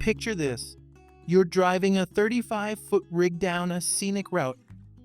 Picture this. You're driving a 35-foot rig down a scenic route,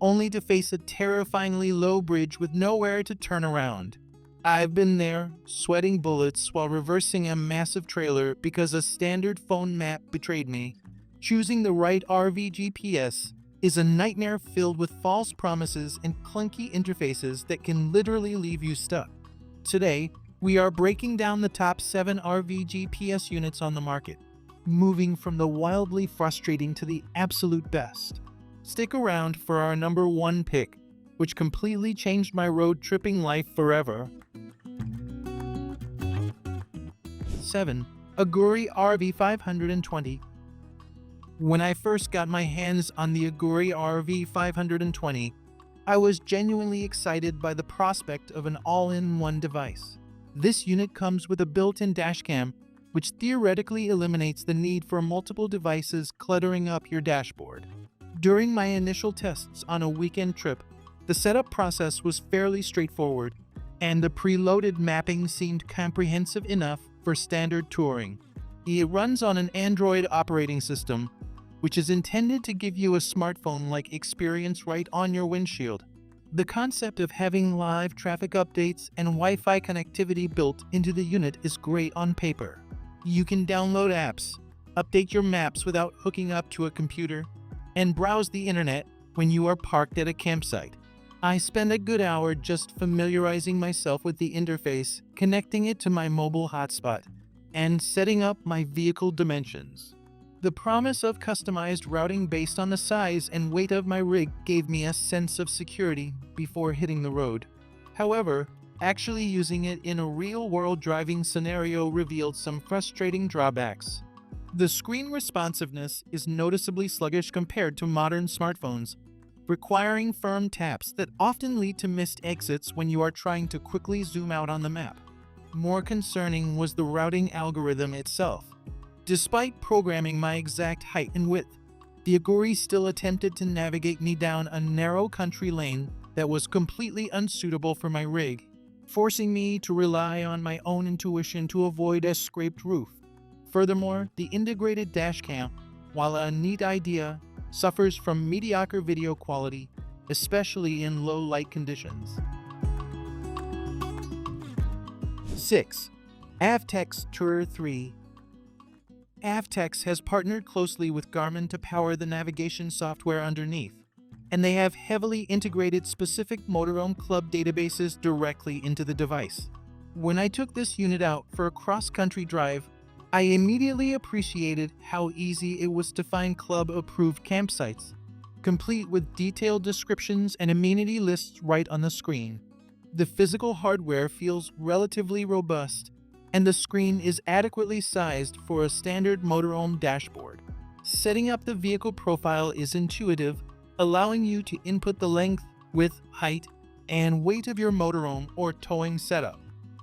only to face a terrifyingly low bridge with nowhere to turn around. I've been there, sweating bullets while reversing a massive trailer because a standard phone map betrayed me. Choosing the right RV GPS is a nightmare filled with false promises and clunky interfaces that can literally leave you stuck. Today, we are breaking down the top 7 RV GPS units on the market, moving from the wildly frustrating to the absolute best. Stick around for our number 1 pick, which completely changed my road tripping life forever. 7. Aguri RV520. When I first got my hands on the Aguri RV520, I was genuinely excited by the prospect of an all-in-one device. This unit comes with a built-in dashcam, which theoretically eliminates the need for multiple devices cluttering up your dashboard. During my initial tests on a weekend trip, the setup process was fairly straightforward, and the preloaded mapping seemed comprehensive enough for standard touring. It runs on an Android operating system, which is intended to give you a smartphone-like experience right on your windshield. The concept of having live traffic updates and Wi-Fi connectivity built into the unit is great on paper. You can download apps, update your maps without hooking up to a computer, and browse the internet when you are parked at a campsite. I spent a good hour just familiarizing myself with the interface, connecting it to my mobile hotspot, and setting up my vehicle dimensions. The promise of customized routing based on the size and weight of my rig gave me a sense of security before hitting the road. However, actually using it in a real-world driving scenario revealed some frustrating drawbacks. The screen responsiveness is noticeably sluggish compared to modern smartphones, requiring firm taps that often lead to missed exits when you are trying to quickly zoom out on the map. More concerning was the routing algorithm itself. Despite programming my exact height and width, the Aguri still attempted to navigate me down a narrow country lane that was completely unsuitable for my rig, forcing me to rely on my own intuition to avoid a scraped roof. Furthermore, the integrated dashcam, while a neat idea, suffers from mediocre video quality, especially in low light conditions. 6. Avtex TourerThree. Avtex has partnered closely with Garmin to power the navigation software underneath, and they have heavily integrated specific motorhome club databases directly into the device. When I took this unit out for a cross-country drive, I immediately appreciated how easy it was to find club-approved campsites, complete with detailed descriptions and amenity lists right on the screen. The physical hardware feels relatively robust, and the screen is adequately sized for a standard motorhome dashboard. Setting up the vehicle profile is intuitive, allowing you to input the length, width, height, and weight of your motorhome or towing setup.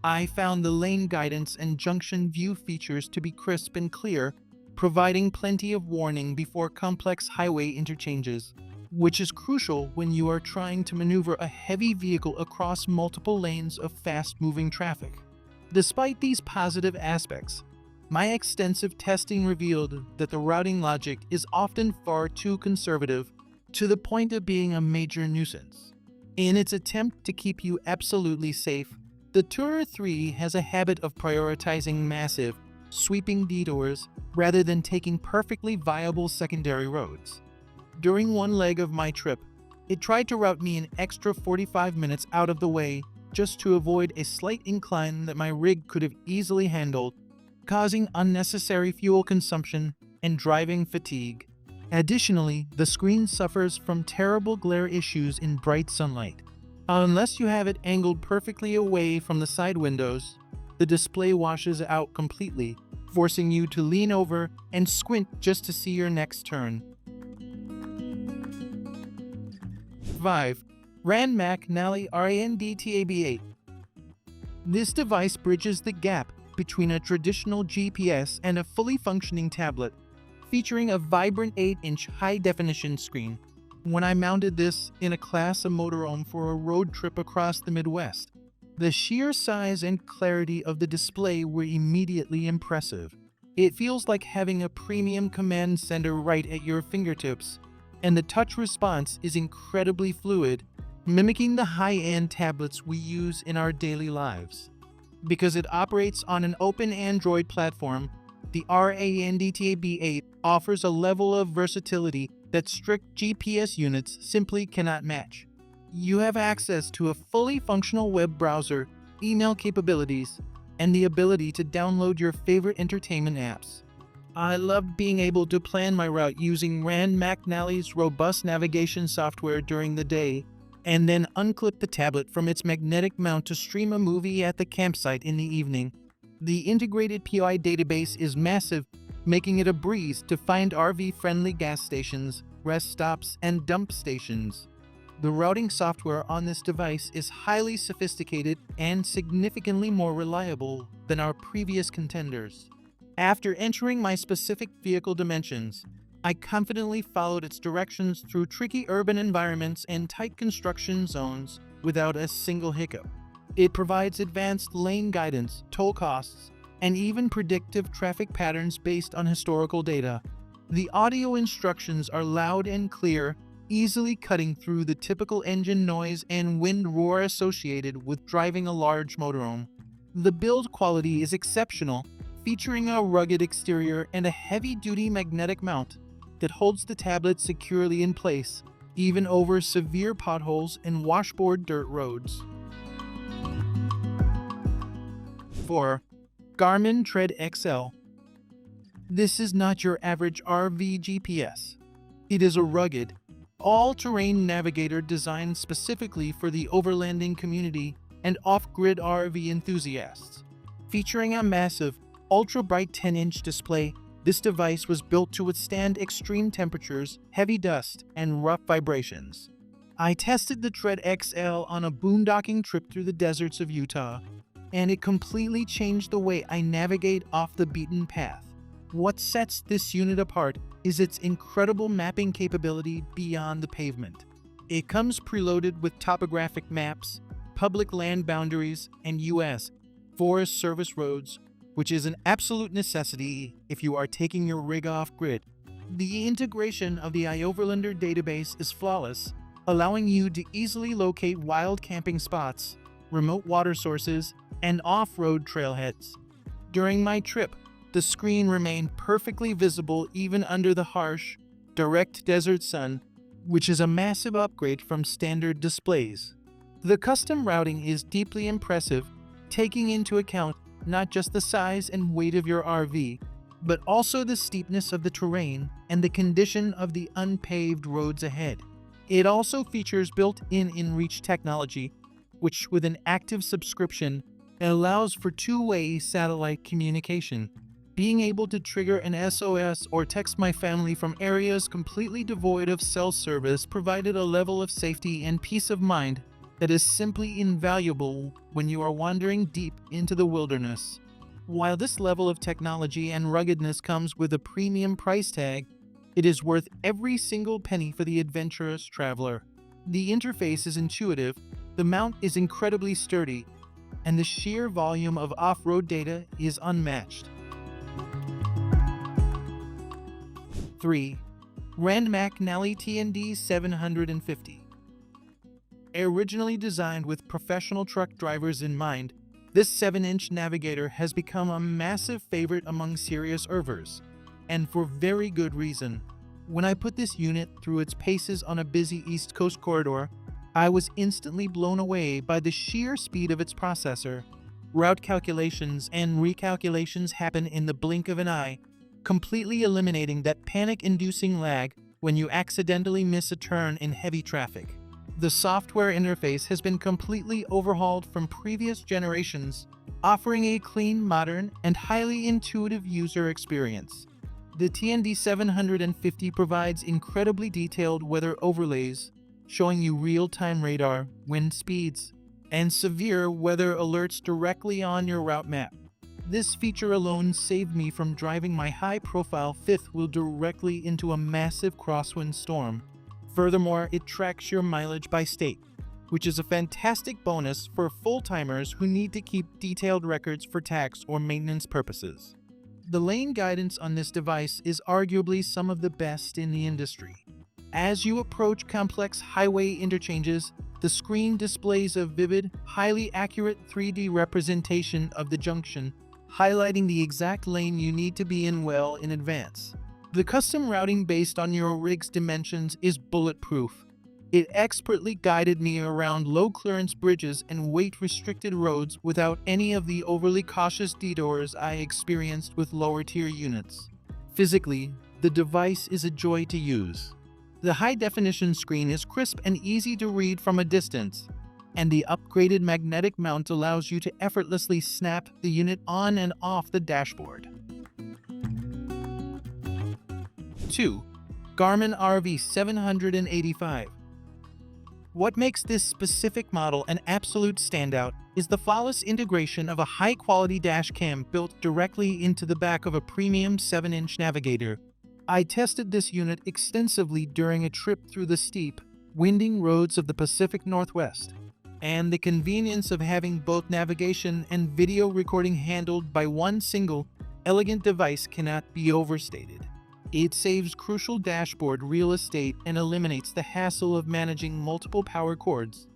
I found the lane guidance and junction view features to be crisp and clear, providing plenty of warning before complex highway interchanges, which is crucial when you are trying to maneuver a heavy vehicle across multiple lanes of fast-moving traffic. Despite these positive aspects, my extensive testing revealed that the routing logic is often far too conservative, to the point of being a major nuisance. In its attempt to keep you absolutely safe, the TourerThree has a habit of prioritizing massive, sweeping detours rather than taking perfectly viable secondary roads. During one leg of my trip, it tried to route me an extra 45 minutes out of the way just to avoid a slight incline that my rig could have easily handled, causing unnecessary fuel consumption and driving fatigue. Additionally, the screen suffers from terrible glare issues in bright sunlight. Unless you have it angled perfectly away from the side windows, the display washes out completely, forcing you to lean over and squint just to see your next turn. 5. McNally TND. This device bridges the gap between a traditional GPS and a fully functioning tablet, featuring a vibrant 8-inch high-definition screen. When I mounted this in a Class A motorhome for a road trip across the Midwest, the sheer size and clarity of the display were immediately impressive. It feels like having a premium command center right at your fingertips, and the touch response is incredibly fluid, mimicking the high-end tablets we use in our daily lives. Because it operates on an open Android platform, the RANDTAB8 offers a level of versatility that strict GPS units simply cannot match. You have access to a fully functional web browser, email capabilities, and the ability to download your favorite entertainment apps. I loved being able to plan my route using McNally's robust navigation software during the day, and then unclip the tablet from its magnetic mount to stream a movie at the campsite in the evening. The integrated POI database is massive, making it a breeze to find RV-friendly gas stations, rest stops, and dump stations. The routing software on this device is highly sophisticated and significantly more reliable than our previous contenders. After entering my specific vehicle dimensions, I confidently followed its directions through tricky urban environments and tight construction zones without a single hiccup. It provides advanced lane guidance, toll costs, and even predictive traffic patterns based on historical data. The audio instructions are loud and clear, easily cutting through the typical engine noise and wind roar associated with driving a large motorhome. The build quality is exceptional, featuring a rugged exterior and a heavy-duty magnetic mount that holds the tablet securely in place, even over severe potholes and washboard dirt roads. 4. Garmin Tread XL. This is not your average RV GPS. It is a rugged, all-terrain navigator designed specifically for the overlanding community and off-grid RV enthusiasts. Featuring a massive, ultra-bright 10-inch display, this device was built to withstand extreme temperatures, heavy dust, and rough vibrations. I tested the Tread XL on a boondocking trip through the deserts of Utah, and it completely changed the way I navigate off the beaten path. What sets this unit apart is its incredible mapping capability beyond the pavement. It comes preloaded with topographic maps, public land boundaries, and U.S. Forest Service roads, which is an absolute necessity if you are taking your rig off-grid. The integration of the iOverlander database is flawless, allowing you to easily locate wild camping spots, remote water sources, and off-road trailheads. During my trip, the screen remained perfectly visible even under the harsh, direct desert sun, which is a massive upgrade from standard displays. The custom routing is deeply impressive, taking into account not just the size and weight of your RV, but also the steepness of the terrain and the condition of the unpaved roads ahead. It also features built-in InReach technology, which with an active subscription allows for two-way satellite communication. Being able to trigger an SOS or text my family from areas completely devoid of cell service provided a level of safety and peace of mind that is simply invaluable when you are wandering deep into the wilderness. While this level of technology and ruggedness comes with a premium price tag, it is worth every single penny for the adventurous traveler. The interface is intuitive, the mount is incredibly sturdy, and the sheer volume of off-road data is unmatched. 3. McNally TND 750. Originally designed with professional truck drivers in mind, this 7-inch navigator has become a massive favorite among serious RVers, and for very good reason. When I put this unit through its paces on a busy East Coast corridor, I was instantly blown away by the sheer speed of its processor. Route calculations and recalculations happen in the blink of an eye, completely eliminating that panic-inducing lag when you accidentally miss a turn in heavy traffic. The software interface has been completely overhauled from previous generations, offering a clean, modern, and highly intuitive user experience. The TND 750 provides incredibly detailed weather overlays, showing you real-time radar, wind speeds, and severe weather alerts directly on your route map. This feature alone saved me from driving my high-profile fifth wheel directly into a massive crosswind storm. Furthermore, it tracks your mileage by state, which is a fantastic bonus for full-timers who need to keep detailed records for tax or maintenance purposes. The lane guidance on this device is arguably some of the best in the industry. As you approach complex highway interchanges, the screen displays a vivid, highly accurate 3D representation of the junction, highlighting the exact lane you need to be in well in advance. The custom routing based on your rig's dimensions is bulletproof. It expertly guided me around low-clearance bridges and weight-restricted roads without any of the overly cautious detours I experienced with lower-tier units. Physically, the device is a joy to use. The high-definition screen is crisp and easy to read from a distance, and the upgraded magnetic mount allows you to effortlessly snap the unit on and off the dashboard. 2. Garmin RV785. What makes this specific model an absolute standout is the flawless integration of a high-quality dash cam built directly into the back of a premium 7-inch navigator. I tested this unit extensively during a trip through the steep, winding roads of the Pacific Northwest, and the convenience of having both navigation and video recording handled by one single, elegant device cannot be overstated. It saves crucial dashboard real estate and eliminates the hassle of managing multiple power cords.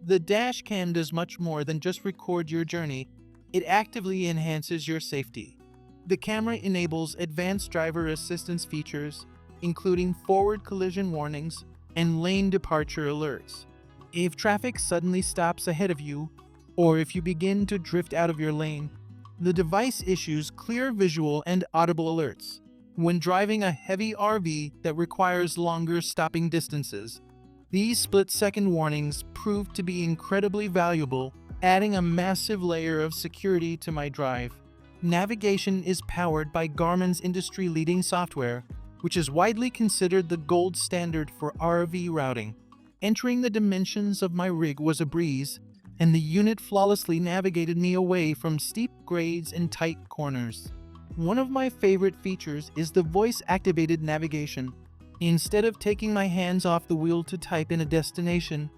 The dash cam does much more than just record your journey. It actively enhances your safety. The camera enables advanced driver assistance features, including forward collision warnings and lane departure alerts. If traffic suddenly stops ahead of you, or if you begin to drift out of your lane, the device issues clear visual and audible alerts. When driving a heavy RV that requires longer stopping distances, these split-second warnings proved to be incredibly valuable, adding a massive layer of security to my drive. Navigation is powered by Garmin's industry-leading software, which is widely considered the gold standard for RV routing. Entering the dimensions of my rig was a breeze, and the unit flawlessly navigated me away from steep grades and tight corners. One of my favorite features is the voice-activated navigation. Instead of taking my hands off the wheel to type in a destination,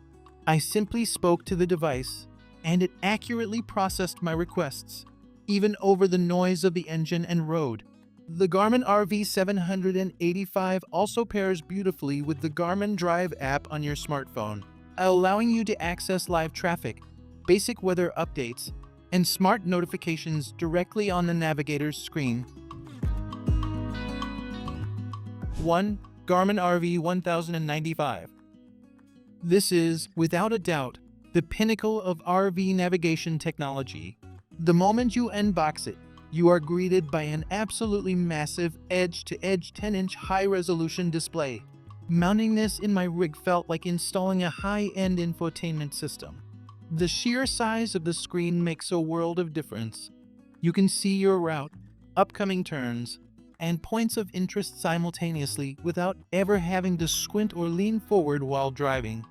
I simply spoke to the device, and it accurately processed my requests, even over the noise of the engine and road. The Garmin RV785 also pairs beautifully with the Garmin Drive app on your smartphone, allowing you to access live traffic, basic weather updates, and smart notifications directly on the navigator's screen. 1. Garmin RV1095. This is, without a doubt, the pinnacle of RV navigation technology. The moment you unbox it, you are greeted by an absolutely massive edge-to-edge 10-inch high-resolution display. Mounting this in my rig felt like installing a high-end infotainment system. The sheer size of the screen makes a world of difference. You can see your route, upcoming turns, and points of interest simultaneously without ever having to squint or lean forward while driving.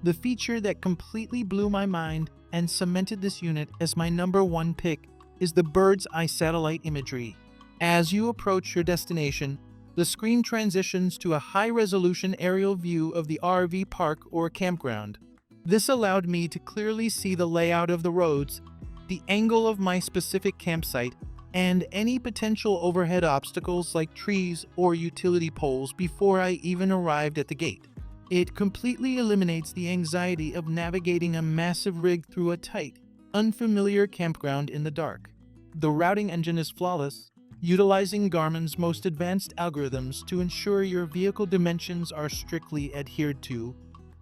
The feature that completely blew my mind and cemented this unit as my #1 pick is the bird's eye satellite imagery. As you approach your destination, the screen transitions to a high-resolution aerial view of the RV park or campground. This allowed me to clearly see the layout of the roads, the angle of my specific campsite, and any potential overhead obstacles like trees or utility poles before I even arrived at the gate. It completely eliminates the anxiety of navigating a massive rig through a tight, unfamiliar campground in the dark. The routing engine is flawless, utilizing Garmin's most advanced algorithms to ensure your vehicle dimensions are strictly adhered to.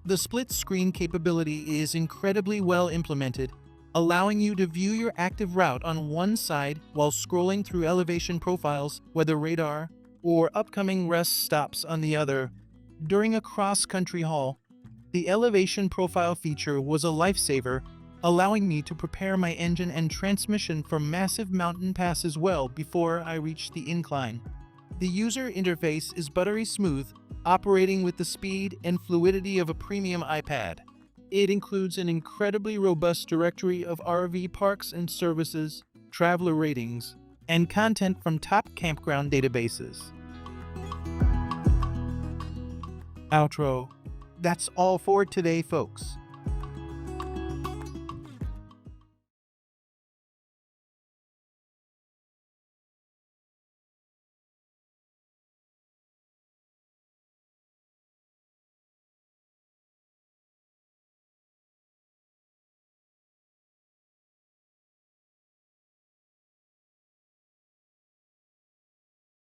The split-screen capability is incredibly well implemented, allowing you to view your active route on one side while scrolling through elevation profiles, weather radar, or upcoming rest stops on the other. During a cross-country haul, the elevation profile feature was a lifesaver, allowing me to prepare my engine and transmission for massive mountain passes well before I reached the incline. The user interface is buttery smooth, operating with the speed and fluidity of a premium iPad. It includes an incredibly robust directory of RV parks and services, traveler ratings, and content from top campground databases. Outro. That's all for today, folks.